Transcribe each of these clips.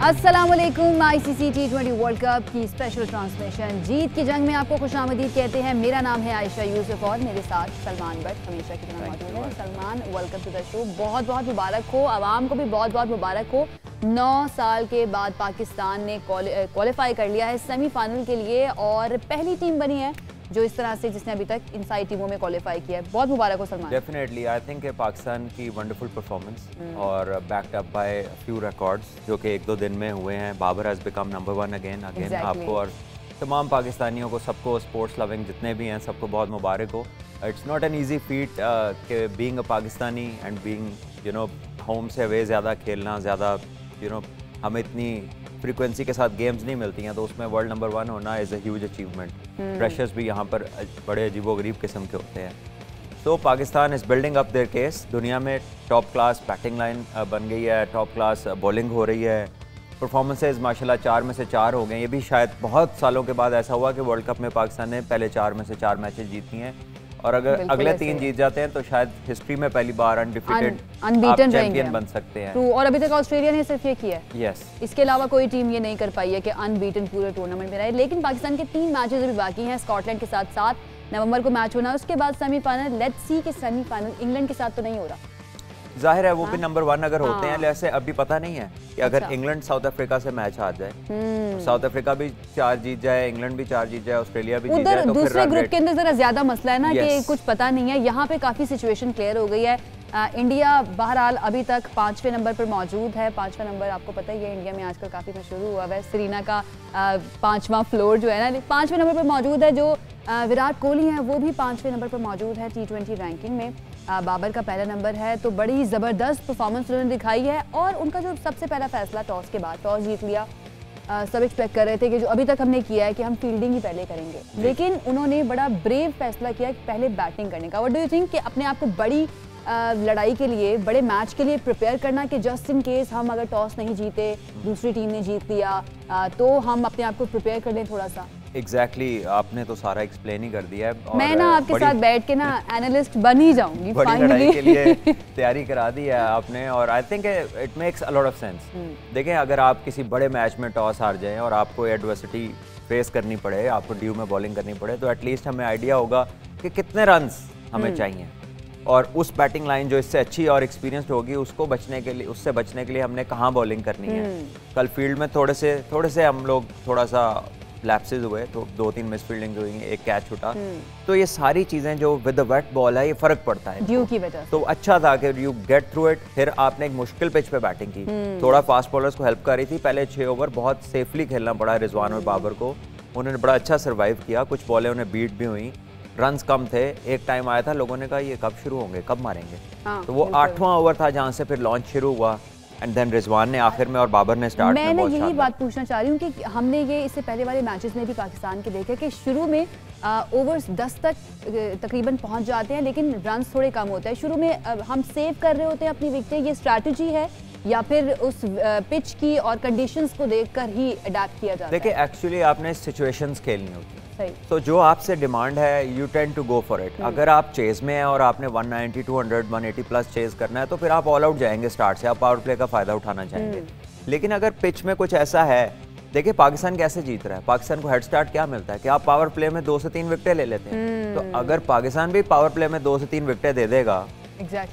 अस्सलामुअलैकुम। ICC T20 world cup की special transmission जीत की जंग में आपको खुशामदीद कहते हैं। मेरा नाम है आयशा यूसुफ और मेरे साथ सलमान बट हमेशा की तरह मौजूद है। Salman, welcome to the show. बहुत बहुत मुबारक हो, आवाम को भी बहुत बहुत मुबारक हो। 9 साल के बाद पाकिस्तान ने क्वालिफाई कर लिया है सेमीफाइनल के लिए और पहली टीम बनी है जो इस तरह से जिसने अभी तक इन सारी टीमों में क्वालिफाई किया है। बहुत मुबारक हो Salman. Definitely I think Pakistan की वंडरफुल परफॉर्मेंस और backed up by few records जो कि 1-2 दिन में हुए हैं। Babar has become number 1 again आपको और तमाम पाकिस्तानियों को, सबको, स्पोर्ट्स लविंग जितने भी हैं सबको बहुत मुबारक हो। It's not an easy feat कि being a Pakistani and being home से अवे ज़्यादा खेलना, ज़्यादा हमें इतनी फ्रीक्वेंसी के साथ गेम्स नहीं मिलती हैं, तो उसमें वर्ल्ड नंबर 1 होना is a huge achievement. Pressures भी यहाँ पर बड़े अजीबोगरीब किस्म के होते हैं। तो Pakistan is building up there case. दुनिया में टॉप क्लास बैटिंग लाइन बन गई है, टॉप क्लास बॉलिंग हो रही है। परफॉर्मेंसेज माशाल्लाह 4 में से 4 हो गए। ये भी शायद बहुत सालों के बाद ऐसा हुआ कि वर्ल्ड कप में पाकिस्तान ने पहले 4 में से 4 मैचेस जीती हैं और अगर अगले 3 जीत जाते हैं तो शायद हिस्ट्री में पहली बार अनडिफीटेड चैंपियन बन सकते हैं। और अभी तक ऑस्ट्रेलिया ने सिर्फ ये किया है। यस, इसके अलावा कोई टीम ये नहीं कर पाई है कि अनबीटन पूरे टूर्नामेंट में रहे। लेकिन पाकिस्तान के 3 मैचेस अभी बाकी हैं। स्कॉटलैंड के साथ 7 नवंबर को मैच होना है, उसके बाद सेमीफाइनल। लेट्स सी कि सेमीफाइनल इंग्लैंड के साथ तो नहीं हो रहा। जाहिर है वो भी नंबर 1 अगर होते हैं, जैसे अभी पता नहीं है कि अगर इंग्लैंड साउथ अफ्रीका से मैच हार जाए, साउथ अफ्रीका भी 4 जीत जाए, इंग्लैंड भी 4 जीत जाए, ऑस्ट्रेलिया भी जीत जाए, तो दूसरे ग्रुप के अंदर जरा ज्यादा मसला है ना कि कुछ पता नहीं है। यहाँ पे काफी सिचुएशन क्लियर हो गई है। इंडिया बहरहाल अभी तक 5वें नंबर पर मौजूद है। 5वां नंबर आपको पता ही है इंडिया में आजकल काफी मशहूर हुआ है। सेरीना का 5वां फ्लोर जो है ना, 5वें नंबर पर मौजूद है। जो विराट कोहली हैं वो भी 5वें नंबर पर मौजूद है T20 रैंकिंग में। बाबर का पहला नंबर है। तो बड़ी ज़बरदस्त परफॉर्मेंस उन्होंने दिखाई है और उनका जो सबसे पहला फैसला टॉस के बाद, टॉस जीत लिया। सब एक्सपेक्ट कर रहे थे कि जो अभी तक हमने किया है कि हम फील्डिंग ही पहले करेंगे, लेकिन उन्होंने बड़ा ब्रेव फैसला किया कि पहले बैटिंग करने का। व्हाट डू यू थिंक कि अपने आप को बड़ी लड़ाई के लिए, बड़े मैच के लिए प्रिपेयर करना कि जस्ट इन केस हम अगर टॉस नहीं जीते, दूसरी टीम ने जीत लिया, तो हम अपने आप को प्रिपेयर कर लें थोड़ा सा। एग्जैक्टली आपने तो सारा एक्सप्लेन ही कर दिया है। और मैं ना आपके साथ बैठ के ना एनालिस्ट बन ही जाऊंगी। बड़ी लड़ाई के लिए तैयारी करा दी है आपने और I think it makes a lot of sense. देखें, अगर आप किसी बड़े मैच में टॉस हार जाएं और आपको एडवर्सिटी फेस करनी पड़े, आपको ड्यू में बॉलिंग करनी पड़े, तो एटलीस्ट हमें आइडिया होगा कि कितने रन्स हमें चाहिए और उस बैटिंग लाइन जो इससे अच्छी और एक्सपीरियंस्ड होगी उसको बचने के लिए, उससे बचने के लिए हमने कहाँ बॉलिंग करनी है। कल फील्ड में थोड़े से हम लोग थोड़ा सा लैप्सेस हुए, तो 2-3 मिस फील्डिंग हुई, एक कैच छूटा। तो ये सारी चीजें जो विद द वेट बॉल है, ये फर्क पड़ता है ड्यू की वजह से। तो अच्छा था कि यू गेट थ्रू इट। फिर आपने एक मुश्किल पिच पे बैटिंग की, थोड़ा फास्ट बॉलर्स को हेल्प कर रही थी। पहले 6 ओवर बहुत सेफली खेलना पड़ा रिजवान और बाबर को। उन्होंने बड़ा अच्छा सर्वाइव किया। कुछ बॉलें उन्हें बीट भी हुई, रन्स कम थे। एक टाइम आया था लोगों ने कहा ये कब शुरू होंगे, कब मारेंगे। तो वो 8वां ओवर था जहाँ से फिर लॉन्च शुरू हुआ एंड देन रिजवान ने आखिर में और बाबर ने स्टार्ट में बहुत यही बात पूछना चाह रही हूँ कि हमने ये इससे पहले वाले मैचेस में भी पाकिस्तान के देखे कि शुरू में ओवर्स 10 तक तकरीबन पहुंच जाते हैं, लेकिन रन्स थोड़े कम होते हैं। शुरू में हम सेव कर रहे होते हैं अपनी विकेटें। ये स्ट्रैटेजी है या फिर उस पिच की और कंडीशंस को देखकर ही अडैप्ट किया जाता है? देखिए, एक्चुअली आपने सिचुएशंस खेलनी होती है। तो जो आपसे डिमांड है you tend to go for it. अगर आप चेज में हैं और आपने 190, 200, 180 प्लस चेज करना है तो फिर आप ऑल आउट जाएंगे स्टार्ट से, आप पावर प्ले का फायदा उठाना चाहेंगे। लेकिन अगर पिच में कुछ ऐसा है, देखिए पाकिस्तान कैसे जीत रहा है, पाकिस्तान को हेड स्टार्ट क्या मिलता है कि आप पावर प्ले में 2 से 3 विकेटें ले लेते हैं। तो अगर पाकिस्तान भी पावर प्ले में 2 से 3 विकेटें दे देगा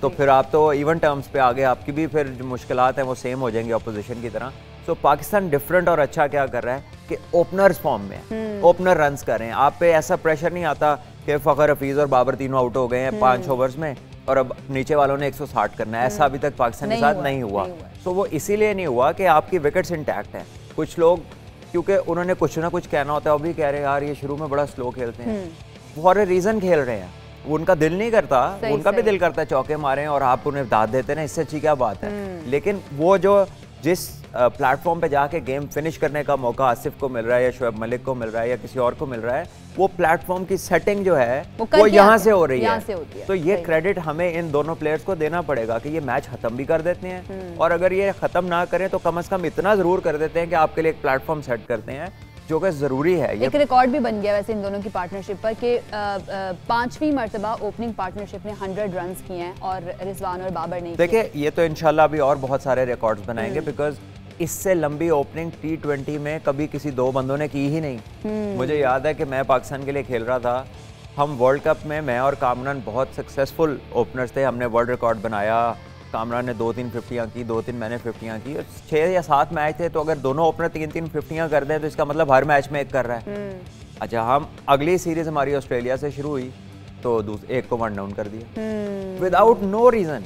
तो फिर आप तो इवन टर्म्स पे आगे, आपकी भी फिर जो मुश्किलात हैं वो सेम हो जाएंगी अपोजिशन की तरह। सो पाकिस्तान डिफरेंट और अच्छा क्या कर रहा है कि ओपनर्स फॉर्म में ओपनर रन्स कर रहे हैं। आप पे ऐसा प्रेशर नहीं आता कि फखर हफीज और बाबर तीनों आउट हो गए हैं 5 ओवर्स में और अब नीचे वालों ने 160 करना है। ऐसा अभी तक पाकिस्तान के साथ नहीं हुआ। तो वो इसीलिए नहीं हुआ कि आपकी विकेट्स इंटैक्ट हैं। कुछ लोग क्योंकि उन्होंने कुछ ना कुछ कहना होता है, वो भी कह रहे हैं यार ये शुरू में बड़ा स्लो खेलते हैं, फॉर ए रीजन खेल रहे हैं। उनका दिल नहीं करता, उनका भी दिल करता है चौके मारें और आप उन्हें दाद देते हैं, इससे अच्छी क्या बात है। लेकिन वो जो जिस प्लेटफॉर्म पे जाके गेम फिनिश करने का मौका आसिफ को मिल रहा है या शोएब मलिक को मिल रहा है या किसी और को मिल रहा है, वो प्लेटफॉर्म की सेटिंग जो है वो यहाँ से हो रही है। तो ये क्रेडिट हमें इन दोनों प्लेयर्स को देना पड़ेगा कि ये मैच खत्म भी कर देते हैं और अगर ये खत्म ना करें तो कम से कम इतना जरूर कर देते हैं कि आपके लिए एक प्लेटफॉर्म सेट करते हैं जो कि जरूरी है। एक रिकॉर्ड भी बन गया वैसे इन दोनों की पार्टनरशिप पर कि 5वीं मर्तबा ओपनिंग पार्टनरशिप ने 100 रन्स किए हैं और रिजवान और बाबर ने। देखिए, ये तो इंशाल्लाह अभी और बहुत सारे रिकॉर्ड्स बनाएंगे बिकॉज इससे लंबी ओपनिंग T20 में कभी किसी दो बंदों ने की ही नहीं। मुझे याद है कि मैं पाकिस्तान के लिए खेल रहा था, हम वर्ल्ड कप में मैं और कामरान बहुत सक्सेसफुल ओपनर्स थे, हमने वर्ल्ड रिकॉर्ड बनाया। कामरान ने 2-3 50 की, 2-3 मैंने 50 की। 6 या 7 मैच थे, तो अगर दोनों ओपनर 3-3 50 कर दें तो इसका मतलब हर मैच में एक कर रहा है। अच्छा, हम अगली सीरीज हमारी ऑस्ट्रेलिया से शुरू हुई तो एक को 1 डाउन कर दिया विदाउट नो रीजन।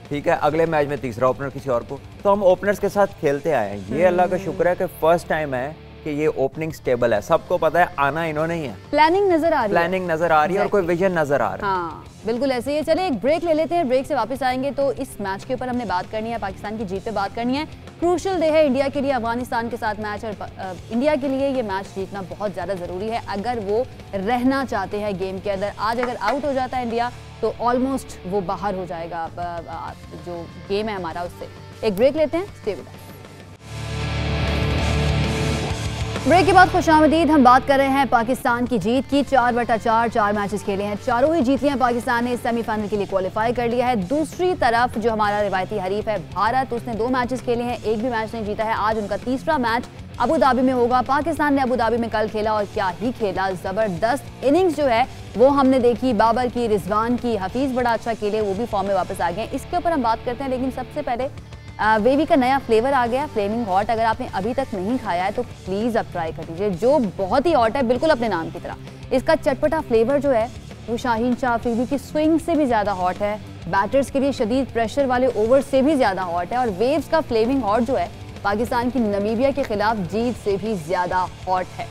ठीक है, अगले मैच में तीसरा ओपनर किसी और को, तो हम ओपनर्स के साथ खेलते आए हैं। ये अल्लाह का शुक्र है कि फर्स्ट टाइम है कि ये ओपनिंग स्टेबल है। सबको पता है आना इन्होंने ही है, प्लानिंग नजर आ रही है, प्लानिंग नजर आ रही है और कोई विजन नजर आ रहा है। हाँ बिल्कुल ऐसे ही है। चले एक ब्रेक ले लेते हैं, ब्रेक से वापस आएंगे तो इस मैच के ऊपर हमने बात करनी है, पाकिस्तान की जीत पे बात करनी है। क्रूशल डे है इंडिया के लिए, अफगानिस्तान के साथ मैच, और इंडिया के लिए ये मैच जीतना बहुत ज़्यादा ज़रूरी है अगर वो रहना चाहते हैं गेम के अंदर। आज अगर आउट हो जाता है इंडिया तो ऑलमोस्ट वो बाहर हो जाएगा जो गेम है हमारा उससे। एक ब्रेक लेते हैं, स्टे विद अस। ब्रेक के बाद खुशामदीद। हम बात कर रहे हैं पाकिस्तान की जीत की। 4/4 मैचेस खेले हैं, चारों ही जीत लिए हैं। पाकिस्तान ने सेमीफाइनल के लिए क्वालिफाई कर लिया है। दूसरी तरफ जो हमारा रिवायती हरीफ है भारत, उसने 2 मैचेस खेले हैं, एक भी मैच नहीं जीता है। आज उनका तीसरा मैच अबू धाबी में होगा। पाकिस्तान ने अबू धाबी में कल खेला और क्या ही खेला, जबरदस्त इनिंग्स जो है वो हमने देखी, बाबर की, रिजवान की, हफीज बड़ा अच्छा खेले, वो भी फॉर्म में वापस आ गए। इसके ऊपर हम बात करते हैं, लेकिन सबसे पहले वेवी का नया फ्लेवर आ गया, फ्लेमिंग हॉट। अगर आपने अभी तक नहीं खाया है तो प्लीज़ आप ट्राई कर लीजिए, जो बहुत ही हॉट है, बिल्कुल अपने नाम की तरह। इसका चटपटा फ्लेवर जो है वो शाहीन शाह अफरीदी की स्विंग से भी ज़्यादा हॉट है, बैटर्स के लिए शदीद प्रेशर वाले ओवर से भी ज़्यादा हॉट है, और वेव्स का फ्लेमिंग हॉट जो है पाकिस्तान की नमीबिया के खिलाफ जीत से भी ज़्यादा हॉट है।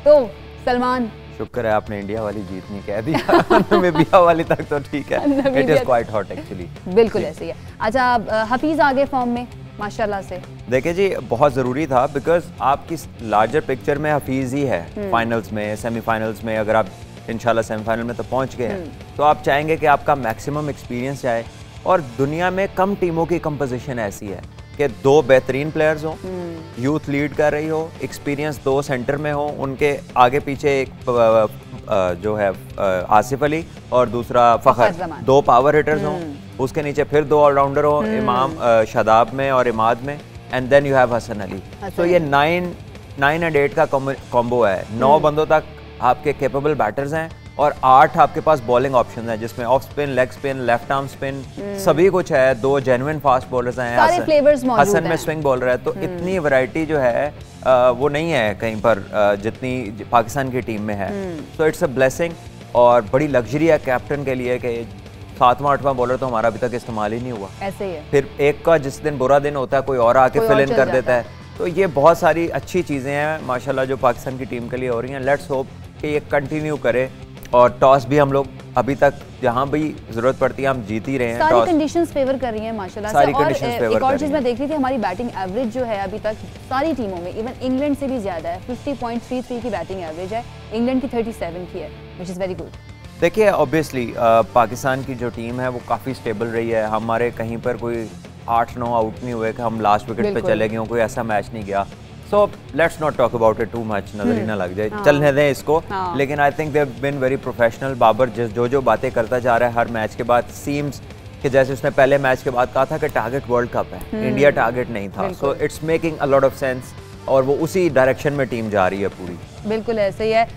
तो सलमान, शुक्र है आपने इंडिया वाली जीत नहीं कह दिया, नमीबिया वाली तक तो ठीक है, it is quite hot actually. बिल्कुल ऐसे ही है। अच्छा, हफीज आगे फॉर्म में माशाल्लाह से। देखिए जी, बहुत ज़रूरी था बिकॉज आपकी लार्जर पिक्चर में हफीज ही है। फाइनल्स में, सेमीफाइनल्स में, अगर आप इंशाल्लाह सेमीफाइनल में तो पहुंच गए हैं तो आप चाहेंगे कि आपका मैक्सिमम एक्सपीरियंस जाए। और दुनिया में कम टीमों की कंपोजिशन ऐसी है कि 2 बेहतरीन प्लेयर्स हो, यूथ लीड कर रही हो, एक्सपीरियंस 2 सेंटर में हो, उनके आगे पीछे एक जो है आसिफ अली और दूसरा फखर, 2 पावर हिटर्स हों, उसके नीचे फिर 2 ऑलराउंडर हो, इमाम शादाब में और इमाद में, and then you have Hasan Ali. तो ये 9 एंड 8 का कॉम्बो है। 9 बंदों तक आपके कैपेबल बैटर्स हैं और 8 आपके पास बॉलिंग ऑप्शन है, जिसमें off spin, leg spin, left arm spin, सभी कुछ है। 2 जेन्युइन फास्ट बॉलर्स हैं, हसन में स्विंग बॉलर है। तो इतनी वैरायटी जो है वो नहीं है कहीं पर जितनी पाकिस्तान की टीम में है। सो इट्स अ ब्लेसिंग और बड़ी लग्जरी है कैप्टन के लिए कि 7वां 8वां बॉलर तो हमारा अभी तक इस्तेमाल ही नहीं हुआ। ऐसे ही है। फिर एक का जिस दिन बुरा दिन होता है कोई और आके फिल इन कर देता है। तो ये बहुत सारी अच्छी चीज़ें हैं माशाल्लाह जो पाकिस्तान की टीम के लिए हो रही हैं। लेट्स होप कि ये कंटिन्यू करे। और टॉस भी हम लोग अभी तक जहाँ भी जरूरत पड़ती है हम जीत ही रहे हैं। सारी कंडीशंस फेवर कर रही हैं माशाल्लाह से। और एक और चीज़ मैं देख रही थी, हमारी बैटिंग एवरेज जो है अभी तक सारी टीमों में, इवन इंग्लैंड से भी ज़्यादा है। 50.33 की बैटिंग एवरेज है, इंग्लैंड की 37 की है, विच इज़ वेरी गुड। देखिए ऑब्वियसली पाकिस्तान की जो टीम है वो काफ़ी स्टेबल रही है। हमारे कहीं पर कोई 8-9 आउट नहीं हुए कि हम लास्ट विकेट पे चले गए, कोई ऐसा मैच नहीं गया। So let's not talk about it too much, नजर ही ना लग जाए, चलने दें इसको। लेकिन I think they have been very professional. Babar जो बातें करता जा रहा है हर मैच के बाद, सीम्स कि जैसे उसने पहले मैच के बाद कहा था कि टारगेट वर्ल्ड कप है, इंडिया टारगेट नहीं था। So it's making a lot of sense और वो उसी डायरेक्शन में टीम जा रही है पूरी। बिल्कुल ऐसे ही है।